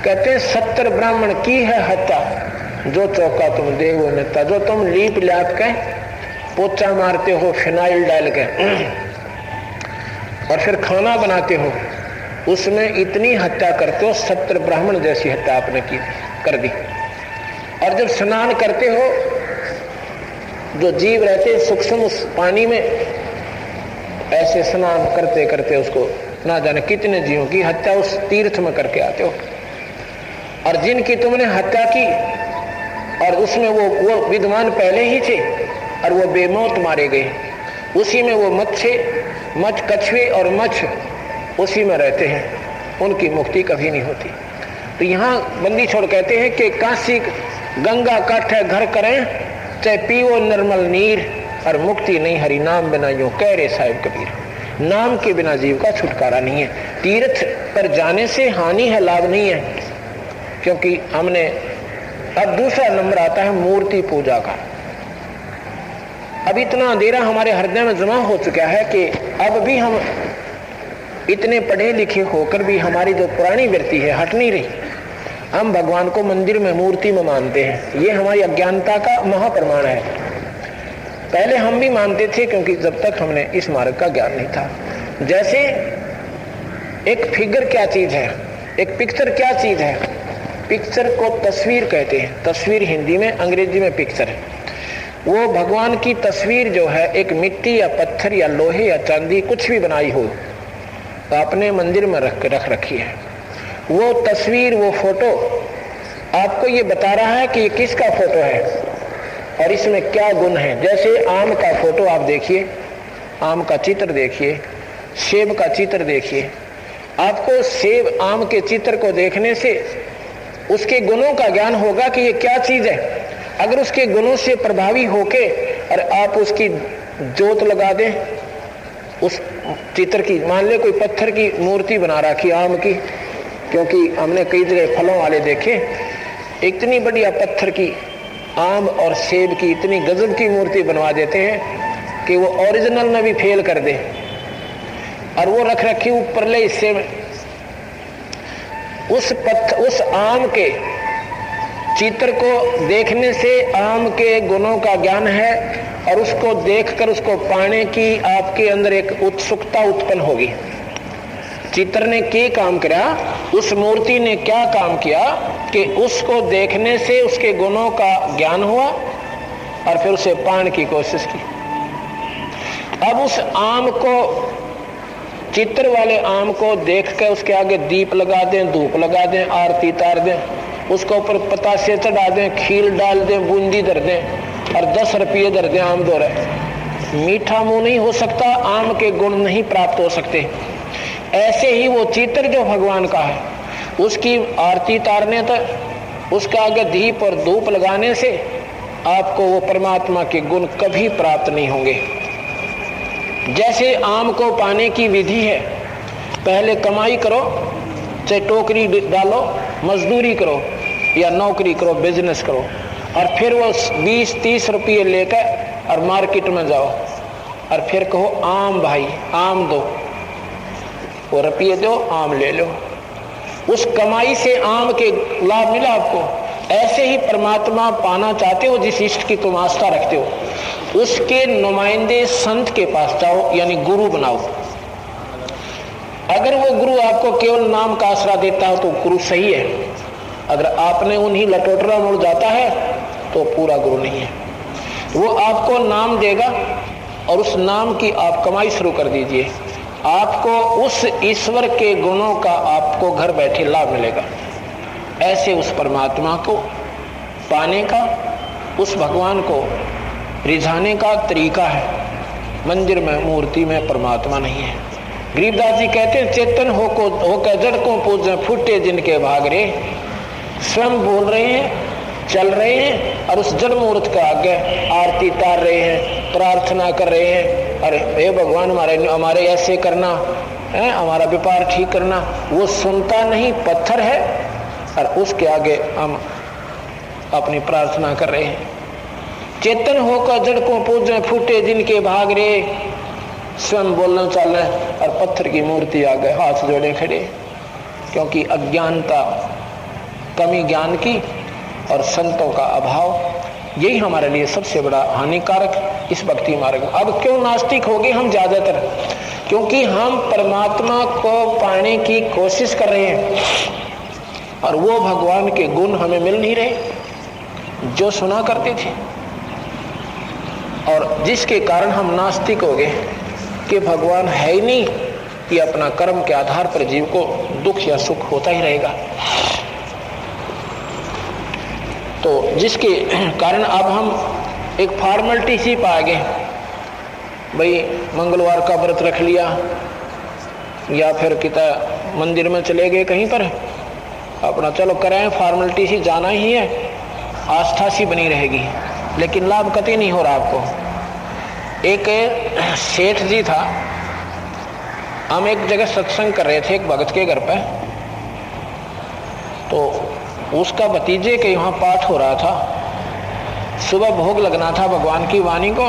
कहते हैं 70 ब्राह्मण की है हत्या, जो चौका तुम देवो नेता, जो तुम लीप लाप के पोचा मारते हो फिनाइल डाल के और फिर खाना बनाते हो, उसमें इतनी हत्या करते हो। 70 ब्राह्मण जैसी हत्या आपने की कर दी। और जब स्नान करते हो, जो जीव रहते सूक्ष्म उस पानी में, ऐसे स्नान करते करते उसको ना जाने कितने जीवों की हत्या उस तीर्थ में करके आते हो। और जिनकी तुमने हत्या की और उसमें वो विद्वान पहले ही थे और वो बेमौत मारे गए, उसी में वो मच्छ कछुए और मच्छ उसी में रहते हैं, उनकी मुक्ति कभी नहीं होती। तो यहाँ बंदी छोड़ कहते हैं कि काशी गंगा काठे घर करें, चाहे पीओ निर्मल नीर, और मुक्ति नहीं हरि नाम बिना, यूं कह रे साहिब कबीर। नाम के बिना जीव का छुटकारा नहीं है। तीर्थ पर जाने से हानि है, लाभ नहीं है। क्योंकि हमने अब दूसरा नंबर आता है मूर्ति पूजा का। अब इतना अंधेरा हमारे हृदय में जमा हो चुका है कि अब भी हम इतने पढ़े लिखे होकर भी हमारी जो पुरानी वृत्ति है हट नहीं रही। हम भगवान को मंदिर में मूर्ति में मानते हैं, ये हमारी अज्ञानता का महाप्रमाण है। पहले हम भी मानते थे, क्योंकि जब तक हमने इस मार्ग का ज्ञान नहीं था। जैसे एक फिगर क्या चीज है, एक पिक्चर क्या चीज है। पिक्चर को तस्वीर कहते हैं, तस्वीर हिंदी में, अंग्रेजी में पिक्चर है। वो भगवान की तस्वीर जो है, एक मिट्टी या पत्थर या लोहे या चांदी कुछ भी बनाई हो तो आपने मंदिर में रख रखी है। वो तस्वीर, वो फोटो आपको ये बता रहा है कि ये किसका फोटो है और इसमें क्या गुण है। जैसे आम का फोटो आप देखिए, आम का चित्र देखिए, सेब का चित्र देखिए। आपको सेब आम के चित्र को देखने से उसके गुणों का ज्ञान होगा कि ये क्या चीज है। अगर उसके गुणों से प्रभावी होके और आप उसकी जोत लगा दें उस चित्र की, मान ले कोई पत्थर की मूर्ति बना रखी आम की, क्योंकि हमने कई जगह फलों वाले देखे, इतनी बढ़िया पत्थर की आम और सेब की इतनी गजब की मूर्ति बनवा देते हैं कि वो ओरिजिनल में भी फेल कर दे, और वो रख रखी ऊपरले हिस्से में। उस आम के चित्र को देखने से आम के गुणों का ज्ञान है, और उसको देखकर उसको पाने की आपके अंदर एक उत्सुकता उत्पन्न होगी। चित्र ने क्या काम किया, उस मूर्ति ने क्या काम किया कि उसको देखने से उसके गुणों का ज्ञान हुआ और फिर उसे पाने की कोशिश की। अब उस आम को, चित्र वाले आम को देख कर उसके आगे दीप लगा दें, धूप लगा दें, आरती तार दें, उसके ऊपर पतासे चढ़ा दें, खीर डाल दें, बूंदी धर दें और 10 रुपये धर दें आम दो रहे, मीठा मुंह नहीं हो सकता, आम के गुण नहीं प्राप्त हो सकते। ऐसे ही वो चित्र जो भगवान का है, उसकी आरती तारने तक उसके आगे दीप और धूप लगाने से आपको वो परमात्मा के गुण कभी प्राप्त नहीं होंगे। जैसे आम को पाने की विधि है, पहले कमाई करो, चाहे टोकरी डालो, मजदूरी करो या नौकरी करो, बिजनेस करो, और फिर वो 20-30 रुपये लेकर और मार्केट में जाओ और फिर कहो आम भाई आम दो, वो रुपये दो, आम ले लो। उस कमाई से आम के लाभ मिला आपको। ऐसे ही परमात्मा पाना चाहते हो, जिस इष्ट की तुम आस्था रखते हो, उसके नुमाइंदे संत के पास जाओ, यानी गुरु बनाओ। अगर वो गुरु आपको केवल नाम का आसरा देता हो तो गुरु सही है, अगर आपने उन्हीं लटोटरा मुड़ जाता है तो पूरा गुरु नहीं है। वो आपको नाम देगा और उस नाम की आप कमाई शुरू कर दीजिए, आपको उस ईश्वर के गुणों का आपको घर बैठे लाभ मिलेगा। ऐसे उस परमात्मा को पाने का, उस भगवान को रिझाने का तरीका है। मंदिर में, मूर्ति में परमात्मा नहीं है। गरीबदास जी कहते हैं, चेतन होकर जड़ को पूजे, फूटे जिनके भाग रे। स्वयं बोल रहे हैं, चल रहे हैं और उस जड़ मूर्त का आगे आरती तार रहे हैं, प्रार्थना कर रहे हैं, अरे हे भगवान हमारे ऐसे करना है, हमारा व्यापार ठीक करना। वो सुनता नहीं, पत्थर है, और उसके आगे हम अपनी प्रार्थना कर रहे हैं। चेतन होकर जड़ को पूजे, फूटे जिनके भाग रे। स्वयं बोलना चल रहे और पत्थर की मूर्ति आगे हाथ जोड़े खड़े, क्योंकि अज्ञानता कमी ज्ञान की और संतों का अभाव, यही हमारे लिए सबसे बड़ा हानिकारक इस भक्ति मार्ग में। अब क्यों नास्तिक हो गए हम ज्यादातर? क्योंकि हम परमात्मा को पाने की कोशिश कर रहे हैं और वो भगवान के गुण हमें मिल नहीं रहे जो सुना करते थे, और जिसके कारण हम नास्तिक हो गए कि भगवान है ही नहीं, कि अपना कर्म के आधार पर जीव को दुख या सुख होता ही रहेगा। तो जिसके कारण अब हम एक फॉर्मेलिटी सी पा गए, भाई मंगलवार का व्रत रख लिया या फिर किता मंदिर में चले गए कहीं पर, अपना चलो कराएं, फॉर्मेलिटी सी जाना ही है, आस्था सी बनी रहेगी, लेकिन लाभ कतई नहीं हो रहा आपको। एक सेठ जी था, हम एक जगह सत्संग कर रहे थे एक भगत के घर पे, तो उसका भतीजे के यहाँ पाठ हो रहा था, सुबह भोग लगना था भगवान की वाणी को,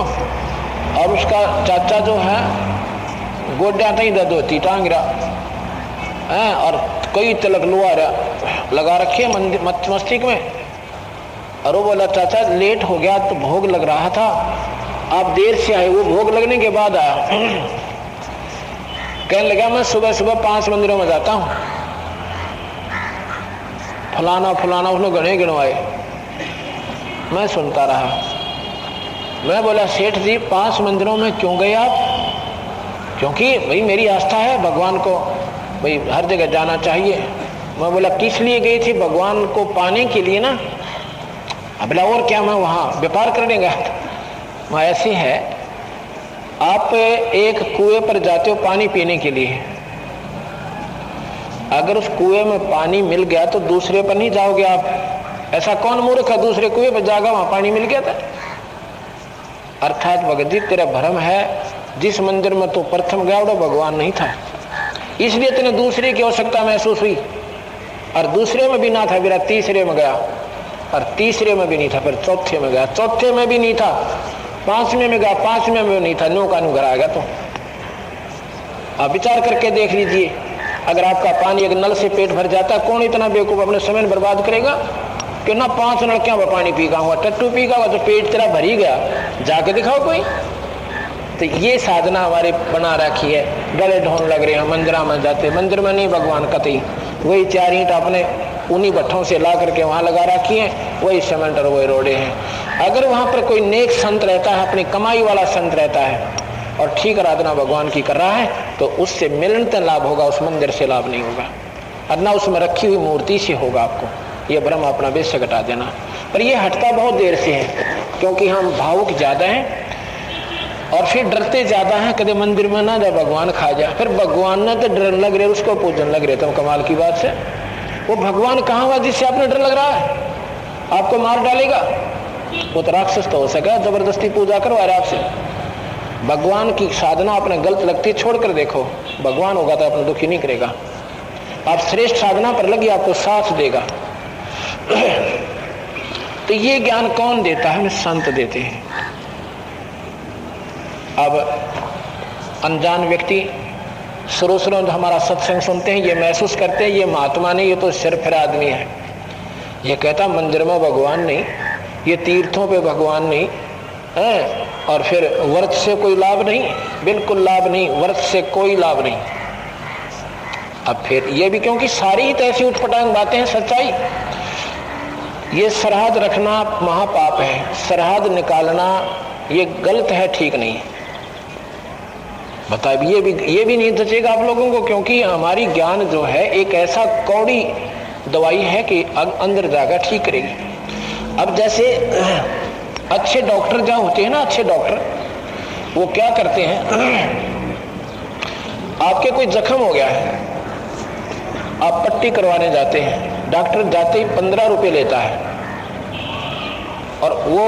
और उसका चाचा जो है गोड्या तई दर्द होती टांगरा है और कई तिलक लुआ लगा रखे मस्तिष्क में, और वो बोला चाचा लेट हो गया तो भोग लग रहा था, आप देर से आए। वो भोग लगने के बाद आया, कहने लगा मैं सुबह सुबह 5 मंदिरों में जाता हूँ, फलाना फलाना उसने गणे गिनवाए। मैं सुनता रहा, मैं बोला सेठ जी 5 मंदिरों में क्यों गए आप? क्योंकि भाई मेरी आस्था है भगवान को, भाई हर जगह जाना चाहिए। मैं बोला किस लिए गई थी? भगवान को पाने के लिए ना। बोला और क्या, मैं वहाँ व्यापार करने गया था। वहाँ ऐसे है, आप एक कुएं पर जाते हो पानी पीने के लिए, अगर उस कुएं में पानी मिल गया तो दूसरे पर नहीं जाओगे आप। ऐसा कौन मूर्ख है दूसरे कुएं पर जाएगा, वहां पानी मिल गया था। अर्थात भगत जी तेरा भ्रम है, जिस मंदिर में तो प्रथम गया वो भगवान नहीं था, इसलिए तेने दूसरे की आवश्यकता महसूस हुई, और दूसरे में भी ना था, मेरा तीसरे में गया, और तीसरे में भी नहीं था, फिर चौथे में गया, चौथे में भी नहीं था, 5वें में गया, 5वें में नहीं था, 9 का 9 घर आएगा। तो आप विचार करके देख लीजिए, अगर आपका पानी एक नल से पेट भर जाता, कौन इतना बेवकूफ अपने समय बर्बाद करेगा कि ना 5 नलकियां में पानी पीगा हुआ, टट्टू पीगा हुआ, तो पेट तेरा भर ही गया, जाके दिखाओ कोई। तो ये साधना हमारे बना रखी है, गले ढोन लग रहे हैं, मंदिरा में जाते, मंदिर में नहीं भगवान कतई, वही 4 ईंट अपने उन्हीं भट्ठों से ला करके वहां लगा रखी है, वही सीमेंट और वही रोडे हैं। अगर वहां पर कोई नेक संत रहता है, अपनी कमाई वाला संत रहता है और ठीक आराधना भगवान की कर रहा है, तो उससे मिलनते लाभ होगा, उस मंदिर से लाभ नहीं होगा, और ना उसमें रखी हुई मूर्ति से होगा। आपको ये भ्रम अपना बेशक हटा देना। पर ये हटता बहुत देर से है, क्योंकि हम भावुक ज्यादा हैं और फिर डरते ज्यादा हैं, कभी मंदिर में ना जाए भगवान खा जाए, फिर भगवान ने तो डर लग रहे, उसको पूजन लग रहे। तुम कमाल की बात से, वो भगवान कहाँ हुआ जिससे आपने डर लग रहा है? आपको मार डालेगा, वो तो राक्षस तो हो सका, जबरदस्ती पूजा करवा रहा आपसे। भगवान की साधना अपने गलत लगती, छोड़कर देखो, भगवान होगा तो अपना दुखी नहीं करेगा। आप श्रेष्ठ साधना पर लगी, आपको साथ देगा। तो ये ज्ञान कौन देता है? हमें संत देते हैं। अब अनजान व्यक्ति शुरू हमारा सत्संग सुनते हैं, ये महसूस करते हैं ये महात्मा नहीं, ये तो सिर्फ आदमी है। ये कहता मंदिर में भगवान नहीं, ये तीर्थों पे भगवान नहीं है, और फिर व्रत से कोई लाभ नहीं, बिल्कुल लाभ नहीं, व्रत से कोई लाभ नहीं। अब फिर ये भी क्योंकि सारी ही ऐसी उठपटांग बातें हैं, सच्चाई। ये सरहद रखना महापाप है, सरहद निकालना ये गलत है, ठीक नहीं। बता ये भी नहीं जचेगा आप लोगों को, क्योंकि हमारी ज्ञान जो है एक ऐसा कौड़ी दवाई है कि अंदर जाकर ठीक करेगी। अब जैसे अच्छे डॉक्टर जहाँ होते हैं ना, अच्छे डॉक्टर वो क्या करते हैं, आपके कोई जख्म हो गया है, आप पट्टी करवाने जाते हैं, डॉक्टर जाते ही 15 रुपए लेता है, और वो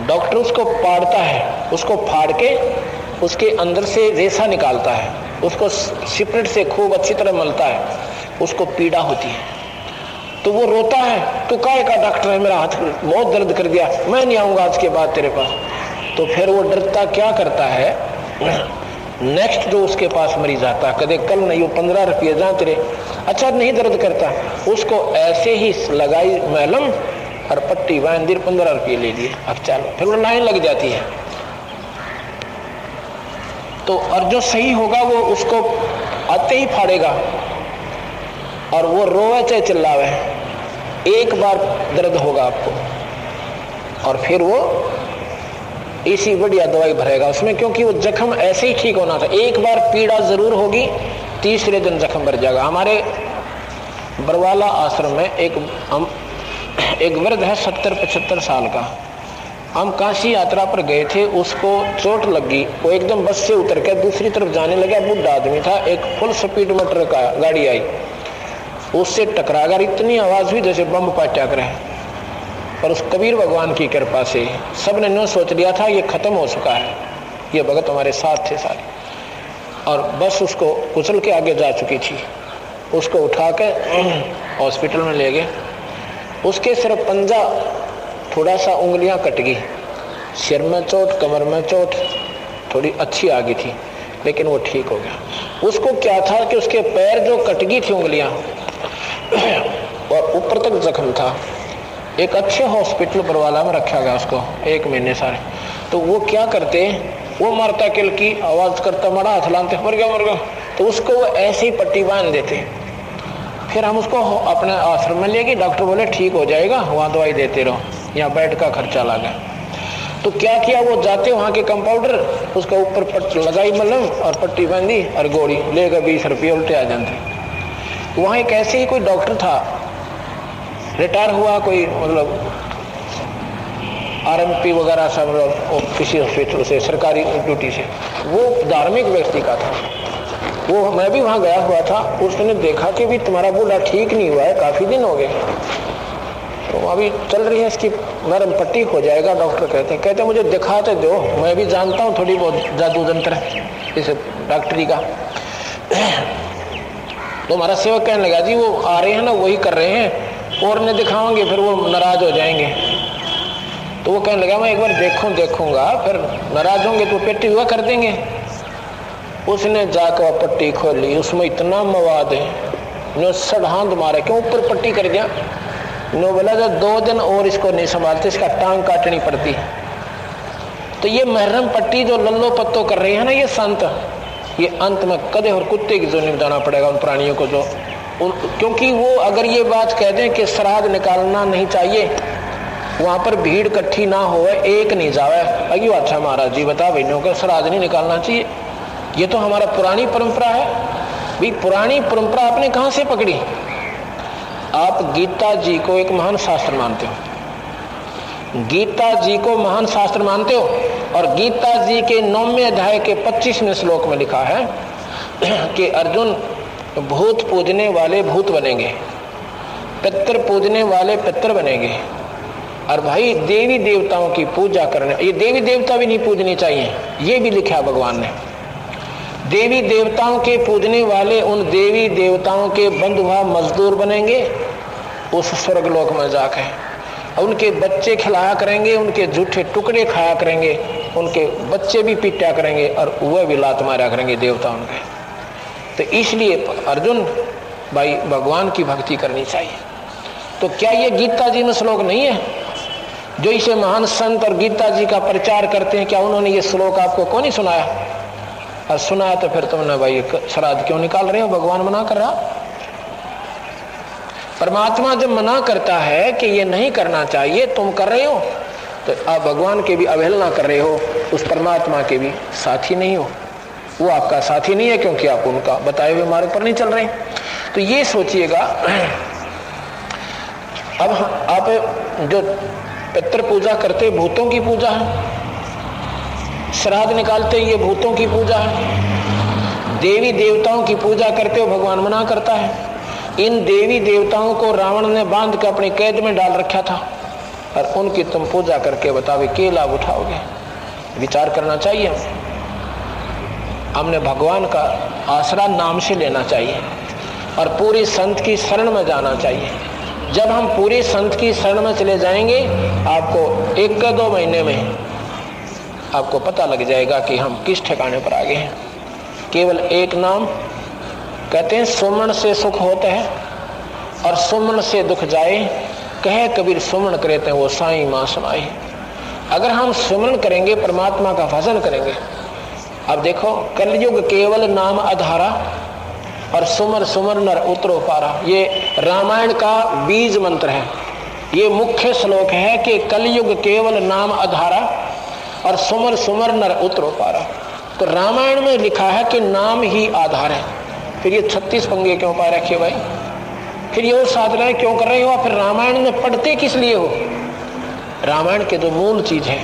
डॉक्टर उसको पाड़ता है, उसको फाड़ के उसके अंदर से रेशा निकालता है, उसको सिपरेट से खूब अच्छी तरह मलता है, उसको पीड़ा होती है, तो वो रोता है, तो काय का डॉक्टर है, मेरा हाथ बहुत दर्द कर दिया, मैं नहीं आऊंगा आज के बाद तेरे पास। तो फिर वो डरता क्या करता है, नेक्स्ट जो उसके पास मरीज आता है, कदे कल नहीं, वो 15 रुपये जहाँ तेरे अच्छा नहीं दर्द करता, उसको ऐसे ही लगाई मैलम और पट्टी बांध दी, 15 रुपये ले लिए, अब चलो। फिर वो लाइन लग जाती है। तो और जो सही होगा वो उसको आते ही फाड़ेगा और वो रोवे चाहे चिल्लावे, एक बार दर्द होगा आपको और फिर वो इसी बढ़िया दवाई भरेगा उसमें, क्योंकि वो जख्म ऐसे ही ठीक होना था। एक बार पीड़ा जरूर होगी, तीसरे दिन जख्म भर जाएगा। हमारे बरवाला आश्रम में एक वृद्ध है 70-75 साल का। हम काशी यात्रा पर गए थे, उसको चोट लगी, वो एकदम बस से उतर कर दूसरी तरफ जाने लगा। बुढ़ा आदमी था, एक फुल स्पीड में ट्रक गाड़ी आई, उससे टकरा गया। इतनी आवाज हुई जैसे बम पाट्या करे। पर उस कबीर भगवान की कृपा से सबने नो सोच लिया था ये खत्म हो चुका है, ये भगत हमारे साथ थे सारे, और बस उसको कुचल के आगे जा चुकी थी। उसको उठा के हॉस्पिटल में ले गए। उसके सिर्फ पंजा, थोड़ा सा उंगलियां कट गई, सिर में चोट, कमर में चोट थोड़ी अच्छी आ गई थी, लेकिन वो ठीक हो गया। उसको क्या था कि उसके पैर जो कट गई थी उंगलियां और ऊपर तक जख्म था, एक अच्छे हॉस्पिटल बरवाला में रखा गया उसको 1 महीने सारे। तो वो क्या करते, वो मारता किल की आवाज करता, मरा हाथ लाते, मर गया, तो उसको वो ऐसे ही पट्टी बांध देते। फिर हम उसको अपने आश्रम में ले गए, डॉक्टर बोले ठीक हो जाएगा, वहाँ दवाई देते रहो, यहाँ बेड का खर्चा लगा। तो क्या किया, वो जाते वहाँ के कंपाउंडर, उसका ऊपर पट्टी लगाई मलहम और पट्टी बांधी और गोली लेकर 20 रुपये उल्टे आ जाते। वहाँ एक ऐसे ही कोई डॉक्टर था, रिटायर हुआ कोई, मतलब RMP वगैरह सब, मतलब किसी हॉस्पिटल से, सरकारी ड्यूटी से, वो धार्मिक व्यक्ति का था। वो मैं भी वहाँ गया हुआ था, उसने देखा कि भी तुम्हारा बूढ़ा ठीक नहीं हुआ है, काफी दिन हो गए, तो अभी चल रही है इसकी नरम पट्टी, हो जाएगा। डॉक्टर कहते मुझे दिखाते दो, मैं भी जानता हूँ थोड़ी बहुत जादू जंत्र इस डॉक्टरी का। तो हमारा सेवक कहने लगा जी वो आ रहे हैं ना, वही कर रहे हैं, और ने दिखाओगे फिर वो नाराज हो जाएंगे। तो वो कहने लगा मैं एक बार देखूंगा, फिर नाराज होंगे तो पेटी हुआ कर देंगे। उसने जाकर पट्टी खोली, उसमें इतना मवाद है, नो सड़हांद मारे, क्यों ऊपर पट्टी कर दिया। नो बोला जब 2 दिन और इसको नहीं संभालते, इसका टांग काटनी पड़ती। तो ये महरम पट्टी जो लल्लो पत्तो कर रहे हैं ना ये संत, ये अंत में कदे और कुत्ते की जोनी में जाना पड़ेगा उन प्राणियों को, जो क्योंकि वो अगर ये बात कह दें कि श्राद्ध निकालना नहीं चाहिए, वहां पर भीड़ इकट्ठी ना हो, एक नहीं जावे, अयो अच्छा महाराज जी बता बहनों का श्राद्ध नहीं निकालना चाहिए, ये तो हमारा पुरानी परंपरा है। भाई पुरानी परंपरा आपने कहां से पकड़ी? आप गीता जी को एक महान शास्त्र मानते हो, गीता जी को महान शास्त्र मानते हो, और गीता जी के 9वें अध्याय के 25वें श्लोक में लिखा है कि अर्जुन भूत पूजने वाले भूत बनेंगे, पितर पूजने वाले पितर बनेंगे, और भाई देवी देवताओं की पूजा करने, ये देवी देवता भी नहीं पूजनी चाहिए, ये भी लिखा है भगवान ने। देवी देवताओं के पूजने वाले उन देवी देवताओं के बंधुआ मजदूर बनेंगे उस स्वर्गलोक में जाकर, उनके बच्चे खिलाया करेंगे, उनके झूठे टुकड़े खाया करेंगे, उनके बच्चे भी पीटा करेंगे और वह भी लात मारा करेंगे देवताओं के। तो इसलिए अर्जुन भाई भगवान की भक्ति करनी चाहिए। तो क्या ये गीता जी में श्लोक नहीं है? जो इसे महान संत और गीता जी का प्रचार करते हैं, क्या उन्होंने ये श्लोक आपको कौन ही सुनाया? और सुनाया तो फिर तुमने भाई श्राद्ध क्यों निकाल रहे हो? भगवान मना कर रहा। परमात्मा जब मना करता है कि ये नहीं करना चाहिए, तुम कर रहे हो, तो आप भगवान के भी अवहेलना कर रहे हो, उस परमात्मा के भी साथी नहीं हो। वो आपका साथी नहीं है क्योंकि आप उनका बताए हुए मार्ग पर नहीं चल रहे। तो ये सोचिएगा, अब आप जो पितृ पूजा करते भूतों की पूजा है, श्राद्ध निकालते ये भूतों की पूजा है, देवी देवताओं की पूजा करते हो, भगवान मना करता है। इन देवी देवताओं को रावण ने बांध कर अपनी कैद में डाल रखा था, और उनकी तुम पूजा करके बताओ क्या लाभ उठाओगे? विचार करना चाहिए। हमने भगवान का आसरा नाम से लेना चाहिए और पूरी संत की शरण में जाना चाहिए। जब हम पूरी संत की शरण में चले जाएंगे, आपको 1 या 2 महीने में आपको पता लग जाएगा कि हम किस ठिकाने पर आ गए हैं। केवल एक नाम, कहते हैं सुमन से सुख होता है और सुमन से दुख जाए, कहे कबीर सुमन करे थे वो साईं मां समाई। अगर हम सुमन करेंगे, परमात्मा का भजन करेंगे। अब देखो, कलयुग केवल नाम आधारा और सुमर सुमर नर उतरो पारा, ये रामायण का बीज मंत्र है। ये मुख्य श्लोक है कि कलयुग केवल नाम आधारा और सुमर सुमर नर उतरो पारा। तो रामायण में लिखा है कि नाम ही आधार है। फिर ये 36 पंगे क्यों पा रखे भाई? फिर ये साधनाएं क्यों कर रहे हो? फिर रामायण में पढ़ते किस लिए हो? रामायण के जो मूल चीज है,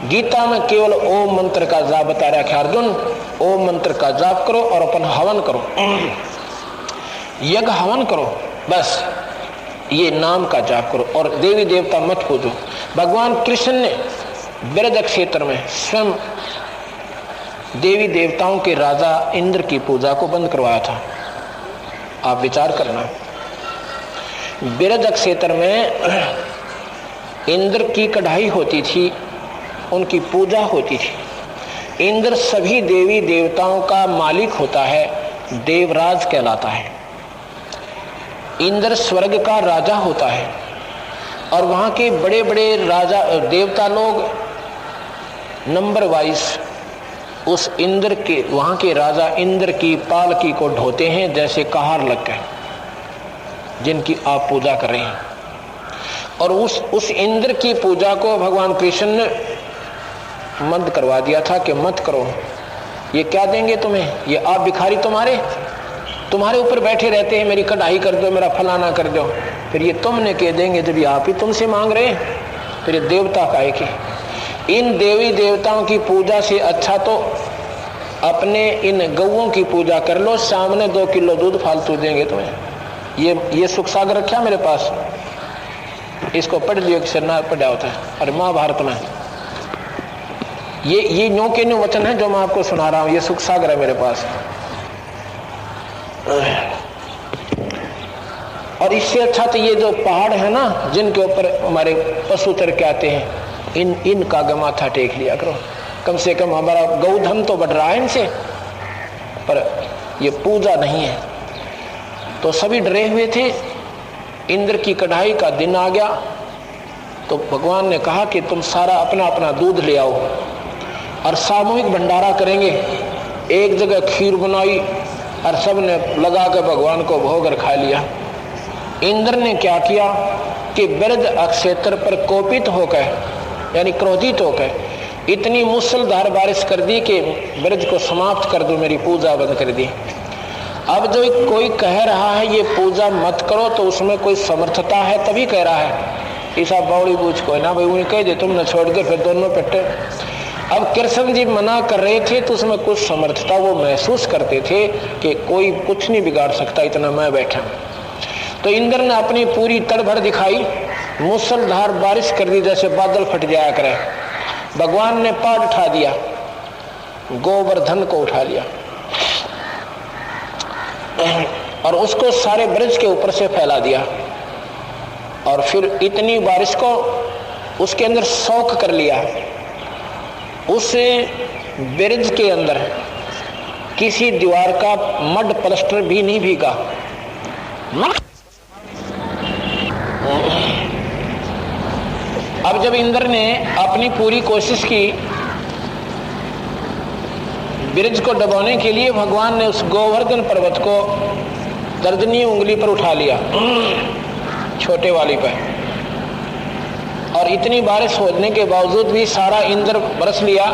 गीता में केवल ओम मंत्र का जाप बता रखा है। अर्जुन, ओम मंत्र का जाप करो और अपन हवन करो, यज्ञ हवन करो, बस ये नाम का जाप करो और देवी देवता मत पूजो। भगवान कृष्ण ने ब्रज क्षेत्र में स्वयं देवी देवताओं के राजा इंद्र की पूजा को बंद करवाया था। आप विचार करना, ब्रज क्षेत्र में इंद्र की कढ़ाई होती थी, उनकी पूजा होती थी। इंद्र सभी देवी देवताओं का मालिक होता है, देवराज कहलाता है। इंद्र स्वर्ग का राजा होता है और वहां के बड़े बड़े राजा देवता लोग नंबर वाइज उस इंद्र के, वहां के राजा इंद्र की पालकी को ढोते हैं, जैसे कहार लग गए जिनकी आप पूजा कर रहे हैं। और उस इंद्र की पूजा को भगवान कृष्ण ने बंद करवा दिया था कि मत करो, ये क्या देंगे तुम्हें? ये आप भिखारी तुम्हारे ऊपर बैठे रहते हैं, मेरी कढ़ाई कर दो, मेरा फलाना कर दो, फिर ये तुमने कह देंगे जब ये आप ही तुमसे मांग रहे हैं। फिर ये देवता का है कि इन देवी देवताओं की पूजा से अच्छा तो अपने इन गौओं की पूजा कर लो, सामने 2 किलो दूध फालतू देंगे तुम्हें। ये सुख सागर रखा मेरे पास, इसको पढ़ लियो कि सरनार पढ़ा होता है। और महाभारत में ये न्यू के न्यू वचन है जो मैं आपको सुना रहा हूं, ये सुख सागर है मेरे पास। और इससे अच्छा तो ये जो पहाड़ है ना, जिनके ऊपर हमारे पशु चर के आते हैं, इनका माथा टेक लिया करो। कम से कम हमारा गौधन तो बढ़ रहा है इनसे, पर ये पूजा नहीं है। तो सभी डरे हुए थे। इंद्र की कढ़ाई का दिन आ गया तो भगवान ने कहा कि तुम सारा अपना अपना दूध ले आओ और सामूहिक भंडारा करेंगे। एक जगह खीर बनाई और सब ने लगा कर भगवान को भोग और खा लिया। इंद्र ने क्या किया कि ब्रज क्षेत्र पर कोपित होकर, यानी क्रोधित होकर इतनी मूसलधार बारिश कर दी कि ब्रज को समाप्त कर दो, मेरी पूजा बंद कर दी। अब जो कोई कह रहा है ये पूजा मत करो तो उसमें कोई समर्थता है तभी कह रहा है। ऐसा बावड़ी बूझ कोई ना भाई, उन्हें कह दे तुमने छोड़ के फिर दोनों पिटे। अब कृष्ण जी मना कर रहे थे तो उसमें कुछ समर्थता वो महसूस करते थे कि कोई कुछ नहीं बिगाड़ सकता, इतना मैं बैठा। तो इंद्र ने अपनी पूरी तड़भड़ दिखाई, मूसलधार बारिश कर दी जैसे बादल फट जाया करे। भगवान ने पाद उठा दिया, गोवर्धन को उठा लिया और उसको सारे ब्रज के ऊपर से फैला दिया। और फिर इतनी बारिश को उसके अंदर सोख कर लिया। उस ब्रज के अंदर किसी दीवार का मड प्लास्टर भी नहीं भीगा। अब जब इंद्र ने अपनी पूरी कोशिश की ब्रज को दबाने के लिए, भगवान ने उस गोवर्धन पर्वत को दर्जनी उंगली पर उठा लिया, छोटे वाली पर। और इतनी बारिश होने के बावजूद भी सारा इंद्र बरस लिया।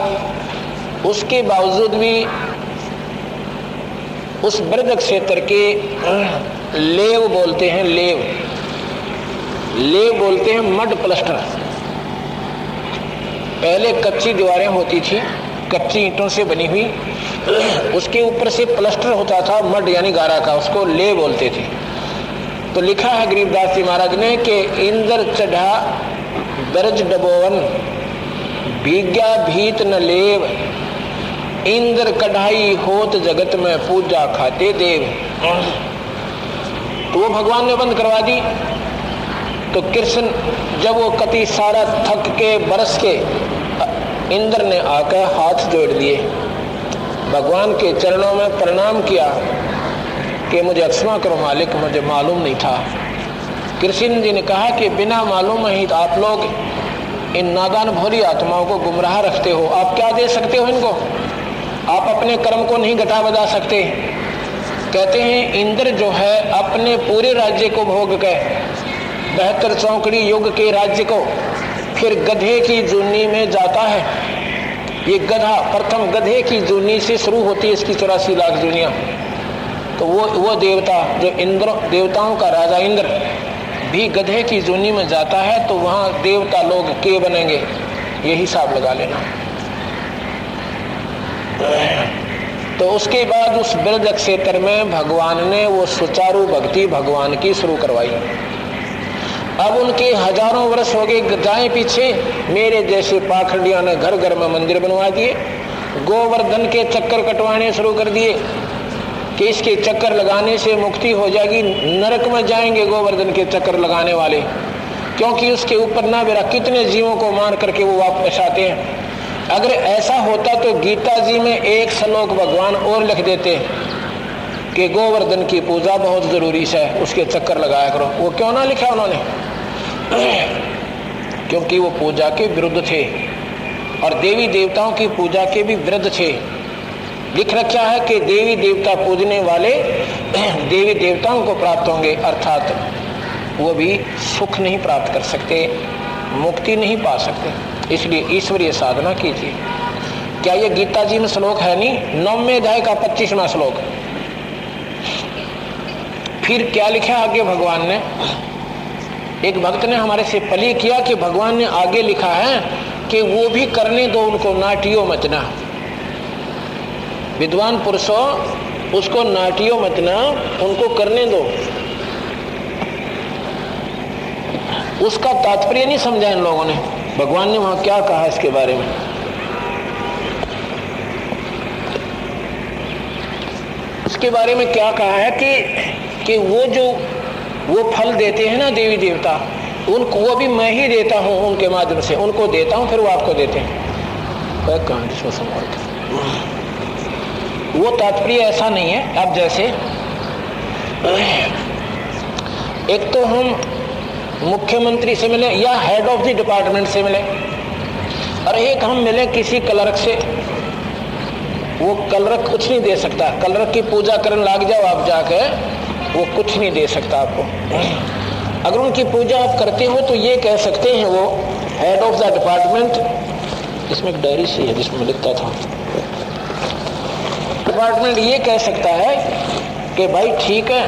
उसके बावजूद भी उस ब्रज क्षेत्र के लेव बोलते हैं, लेव बोलते हैं मड प्लास्टर। पहले कच्ची दीवारें होती थी, कच्ची ईंटों से बनी हुई, उसके ऊपर से प्लास्टर होता था मड यानी गारा का, उसको ले बोलते थे। तो लिखा है गरीबदास जी महाराज ने कि इंद्र चढ़ा ब्रज डबोवन, भीग्या भीत न लेव, इंद्र कढ़ाई होत जगत में पूजा खाते देव। तो वो भगवान ने बंद करवा दी। तो कृष्ण जब वो कति सारा थक के बरस के, इंद्र ने आकर हाथ जोड़ दिए, भगवान के चरणों में प्रणाम किया कि मुझे क्षमा करो मालिक, मुझे मालूम नहीं था। कृष्ण जी ने कहा कि बिना मालूम ही तो आप लोग इन नादान भोली आत्माओं को गुमराह रखते हो। आप क्या दे सकते हो इनको? आप अपने कर्म को नहीं घटा बजा सकते। कहते हैं इंद्र जो है अपने पूरे राज्य को भोग कर 72 चौकड़ी युग के राज्य को फिर गधे की जूनी में जाता है। ये गधा प्रथम गधे की जूनी से शुरू होती है इसकी 84 लाख जूनियां। तो वो देवता जो इंद्र देवताओं का राजा इंद्र भी गधे की जूनी में जाता है, तो वहां देवता लोग के बनेंगे, ये हिसाब लगा लेना। तो उसके बाद उस ब्रज क्षेत्र में भगवान ने वो सुचारू भक्ति भगवान की शुरू करवाई। अब उनके हजारों वर्ष हो गए जाए पीछे, मेरे जैसे पाखंडियों ने घर घर में मंदिर बनवा दिए, गोवर्धन के चक्कर कटवाने शुरू कर दिए कि इसके चक्कर लगाने से मुक्ति हो जाएगी। नरक में जाएंगे गोवर्धन के चक्कर लगाने वाले, क्योंकि उसके ऊपर ना बेरा कितने जीवों को मार करके वो वापस आते हैं। अगर ऐसा होता तो गीता जी में एक श्लोक भगवान और लिख देते कि गोवर्धन की पूजा बहुत जरूरी है, उसके चक्कर लगाया करो। वो क्यों ना लिखा उन्होंने? क्योंकि वो पूजा के विरुद्ध थे और देवी देवताओं की पूजा के भी विरुद्ध थे। लिख रखा है कि देवी देवता पूजने वाले देवी देवताओं को प्राप्त होंगे, अर्थात वो भी सुख नहीं प्राप्त कर सकते, मुक्ति नहीं पा सकते। इसलिए ईश्वरीय साधना कीजिए। क्या ये गीता जी में श्लोक है? नहीं, 9वें अध्याय का 25वां श्लोक। फिर क्या लिखा आगे भगवान ने? एक भक्त ने हमारे से पली किया कि भगवान ने आगे लिखा है कि वो भी करने दो उनको, नाटियो मतना। विद्वान पुरुषों, उसको नाटियो मतना, उनको करने दो। उसका तात्पर्य नहीं समझा इन लोगों ने। भगवान ने वहां क्या कहा इसके बारे में? इसके बारे में क्या कहा है कि वो फल देते हैं ना देवी देवता, उनको वो भी मैं ही देता हूं, उनके माध्यम से उनको देता हूं, फिर वो आपको देते हैं। वो तात्पर्य ऐसा नहीं है। अब जैसे एक तो हम मुख्यमंत्री से मिले या हेड ऑफ द डिपार्टमेंट से मिले, और एक हम मिले किसी क्लर्क से। वो क्लर्क कुछ नहीं दे सकता। क्लर्क की पूजा करने लग जाओ आप जाके, वो कुछ नहीं दे सकता आपको। अगर उनकी पूजा आप करते हो तो ये कह सकते हैं वो हेड ऑफ द डिपार्टमेंट, इसमें एक डायरी सी है जिसमें लिखता था, डिपार्टमेंट ये कह सकता है कि भाई ठीक है,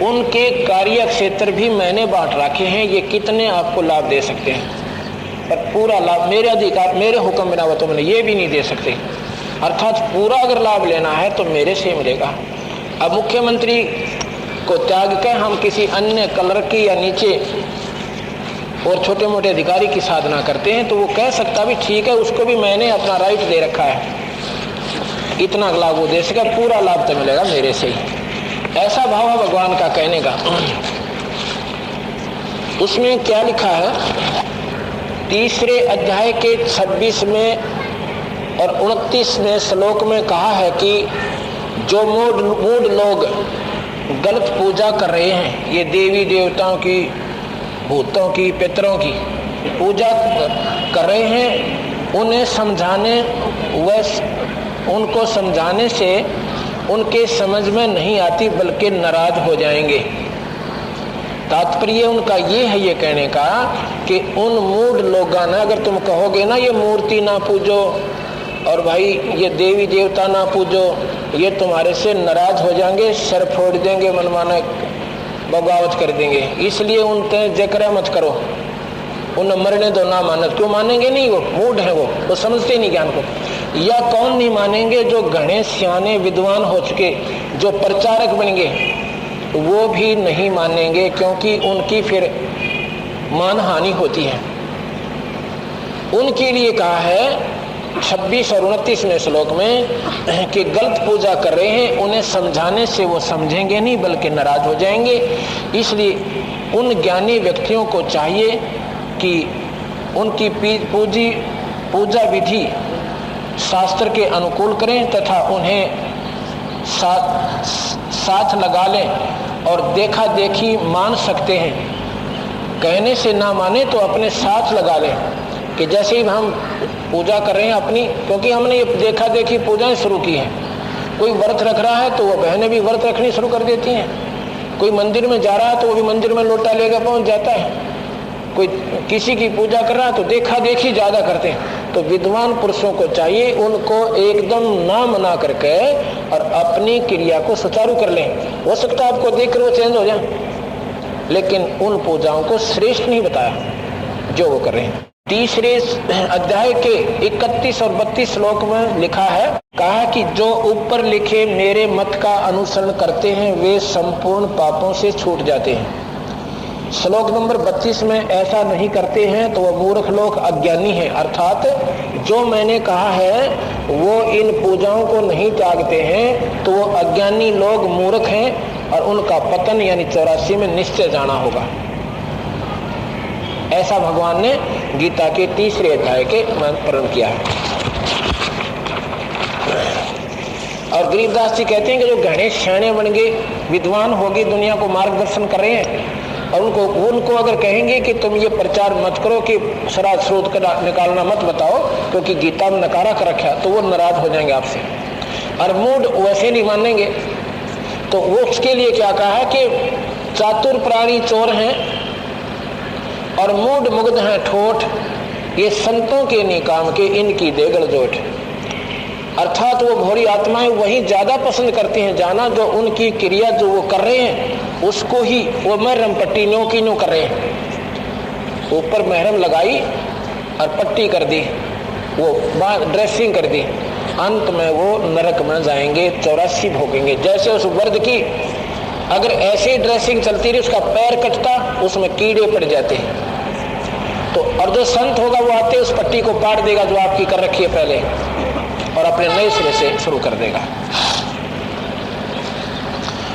उनके कार्य क्षेत्र भी मैंने बांट रखे हैं, ये कितने आपको लाभ दे सकते हैं, पर पूरा लाभ मेरे अधिकार मेरे हुक्म बिना वो तो मैंने ये भी नहीं दे सकते। अर्थात पूरा अगर लाभ लेना है तो मेरे से मिलेगा। अब मुख्यमंत्री को त्याग कर हम किसी अन्य क्लर्क की या नीचे और छोटे मोटे अधिकारी की साधना करते हैं तो वो कह सकता भी ठीक है, उसको भी मैंने अपना राइट दे रखा है, इतना लाभ वो दे सके, पूरा लाभ तो मिलेगा मेरे से ही। ऐसा भाव है भगवान का कहने का। उसमें क्या लिखा है? 3 अध्याय के 26वें और 29वें श्लोक में कहा है कि जो मूढ़ लोग गलत पूजा कर रहे हैं, ये देवी देवताओं की, भूतों की, पितरों की पूजा कर रहे हैं, उन्हें समझाने उनको समझाने से उनके समझ में नहीं आती बल्कि नाराज हो जाएंगे। तात्पर्य उनका ये है ये कहने का कि उन मूढ़ लोगों ने अगर तुम कहोगे ना ये मूर्ति ना पूजो और भाई ये देवी देवता ना पूजो, ये तुम्हारे से नाराज हो जाएंगे, सर फोड़ देंगे, मनमाना बगावत कर देंगे, इसलिए उनसे जिक्र मत करो, उन्हें मरने दो, ना मानत। क्यों मानेंगे नहीं? वो मूढ़ है, वो समझते नहीं ज्ञान को। या कौन नहीं मानेंगे? जो घने सियाने विद्वान हो चुके, जो प्रचारक बन गए, वो भी नहीं मानेंगे, क्योंकि उनकी फिर मान हानि होती है। उनके लिए कहा है 26 और 29वें श्लोक में कि गलत पूजा कर रहे हैं, उन्हें समझाने से वो समझेंगे नहीं बल्कि नाराज हो जाएंगे। इसलिए उन ज्ञानी व्यक्तियों को चाहिए कि उनकी पूजा विधि शास्त्र के अनुकूल करें तथा उन्हें साथ लगा लें और देखा देखी मान सकते हैं, कहने से ना माने तो अपने साथ लगा लें कि जैसे ही हम पूजा कर रहे हैं अपनी, क्योंकि हमने ये देखा देखी पूजाएं शुरू की हैं। कोई व्रत रख रहा है तो वो बहनें भी व्रत रखनी शुरू कर देती हैं, कोई मंदिर में जा रहा है तो वो भी मंदिर में लोटा लेकर पहुंच जाता है, कोई किसी की पूजा कर रहा है तो देखा देखी ज्यादा करते हैं। तो विद्वान पुरुषों को चाहिए उनको एकदम ना मना करके और अपनी क्रिया को सुचारू कर लें। हो सकता है आपको देखकर वो चेंज हो जाए, लेकिन उन पूजाओं को श्रेष्ठ नहीं बताया जो वो कर रहे हैं। तीसरे अध्याय के 31 और 32 श्लोक में लिखा है, कहा कि जो ऊपर लिखे मेरे मत का अनुसरण करते हैं वे संपूर्ण पापों से छूट जाते हैं। श्लोक नंबर 32 में ऐसा नहीं करते हैं तो वह मूर्ख लोग अज्ञानी हैं, अर्थात जो मैंने कहा है वो इन पूजाओं को नहीं त्यागते हैं तो वो अज्ञानी लोग मूर्ख हैं और उनका पतन यानी 84 में निश्चय जाना होगा। ऐसा भगवान ने गीता के तीसरे अध्याय के वर्णन किया है। और गरीबदास जी कहते हैं कि जो गहने शैणे बन गए, विद्वान हो गए, दुनिया को मार्गदर्शन कर रहे हैं, और उनको अगर कहेंगे कि तुम ये प्रचार मत करो कि शराब स्रोत का निकालना मत बताओ क्योंकि गीता में नकारा कर रखा, तो वो नाराज हो जाएंगे आपसे और मूड वैसे नहीं मानेंगे। तो वो उसके लिए क्या कहा है कि चातुर प्राणी चोर हैं और मूड मुग्ध हैं ठोठ, ये संतों के नहीं काम के, इनकी देगड़ जोट। अर्थात वो घोरी आत्माएं वही ज्यादा पसंद करती हैं जाना जो उनकी क्रिया जो वो कर रहे हैं उसको ही वो महरम पट्टी न्यों की न्यों कर रहे हैं। ऊपर महरम लगाई और पट्टी कर दी, वो ड्रेसिंग कर दी, अंत में वो नरक में जाएंगे, 84 भोगेंगे। जैसे उस वर्द की अगर ऐसे ड्रेसिंग चलती रही, उसका पैर कटता, उसमें कीड़े पड़ जाते हैं। तो और जो संत होगा वो आते उस पट्टी को पाट देगा जो आपकी कर रखी है पहले, और अपने नए सिरे से शुरू कर देगा।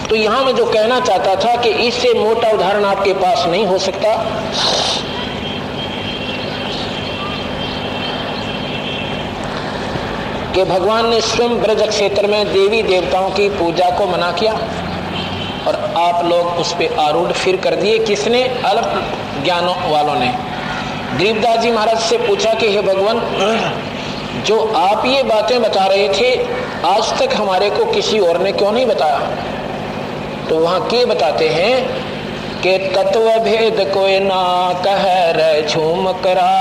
तो यहां मैं जो कहना चाहता था कि इससे मोटा उदाहरण आपके पास नहीं हो सकता। कि भगवान ने स्वयं ब्रज क्षेत्र में देवी देवताओं की पूजा को मना किया और आप लोग उस पे आरूढ़ फिर कर दिए। किसने? अल्प ज्ञानों वालों ने। गरीबदास जी महाराज से पूछा कि हे भगवान, जो आप ये बातें बता रहे थे आज तक हमारे को किसी और ने क्यों नहीं बताया? तो वहां के बताते हैं कि तत्व भेद कोई ना कह रहे झूम करा,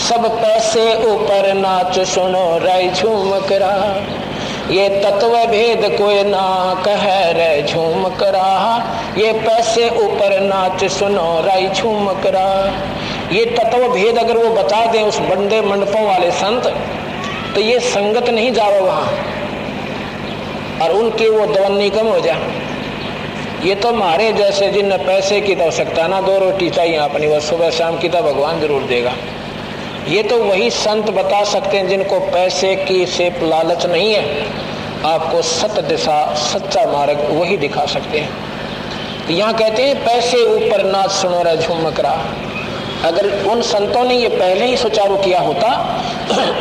सब पैसे ऊपर नाच सुनो रहे झूम करा। ये तत्व भेद कोई ना कह रहे झूम करा, ये पैसे ऊपर नाच सुनो रहे झूम करा। ये तत्व भेद अगर वो बता दें उस बंदे मंडपों वाले संत, तो ये संगत नहीं जाओ वहां और उनके वो दवन्नी कम हो जाए। ये तो हमारे जैसे जिन पैसे की तो आवश्यकता ना, 2 रोटी चाहिए अपनी, वो सुबह शाम की तो भगवान जरूर देगा। ये तो वही संत बता सकते हैं जिनको पैसे की से लालच नहीं है, आपको सत्य दिशा सच्चा मार्ग वही दिखा सकते हैं। तो यहाँ कहते हैं पैसे ऊपर नाच सुनो रे झूम करा। अगर उन संतों ने ये पहले ही सुचारू किया होता,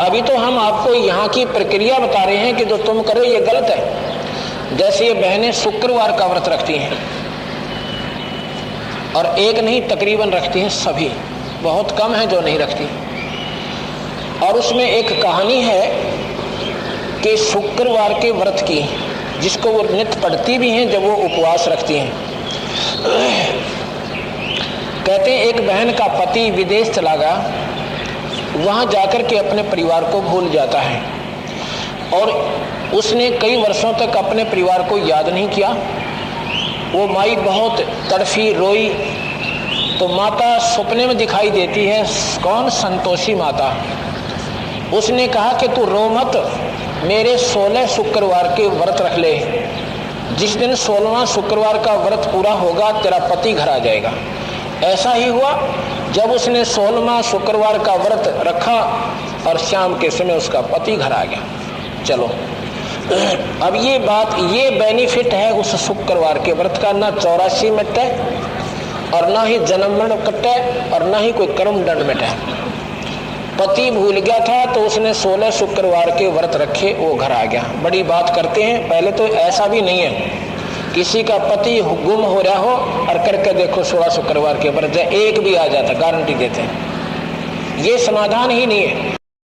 अभी तो हम आपको यहाँ की प्रक्रिया बता रहे हैं कि जो तुम करो ये गलत है। जैसे ये बहनें शुक्रवार का व्रत रखती हैं और एक नहीं तकरीबन रखती हैं सभी, बहुत कम है जो नहीं रखती। और उसमें एक कहानी है कि शुक्रवार के व्रत की, जिसको वो नित्य पढ़ती भी हैं जब वो उपवास रखती हैं। कहते हैं एक बहन का पति विदेश चला गया, वहां जाकर के अपने परिवार को भूल जाता है और उसने कई वर्षों तक अपने परिवार को याद नहीं किया। वो माई बहुत तड़फी, रोई, तो माता सपने में दिखाई देती है। कौन? संतोषी माता। उसने कहा कि तू रो मत, मेरे 16 शुक्रवार के व्रत रख ले, जिस दिन 16वां शुक्रवार का व्रत पूरा होगा तेरा पति घर आ जाएगा। ऐसा ही हुआ, जब उसने 16वां शुक्रवार का व्रत रखा और शाम के समय उसका पति घर आ गया। चलो अब ये बात, ये बेनिफिट है उस शुक्रवार के व्रत का, ना 84 मिटे और ना ही जन्म मरण कटे और ना ही कोई कर्म दंड मिटे। पति भूल गया था तो उसने 16 शुक्रवार के व्रत रखे, वो घर आ गया। बड़ी बात करते हैं, पहले तो ऐसा भी नहीं है। किसी का पति गुम हो रहा हो और करके देखो 16 शुक्रवार के ऊपर एक भी आ जाता, गारंटी देते हैं। ये समाधान ही नहीं है।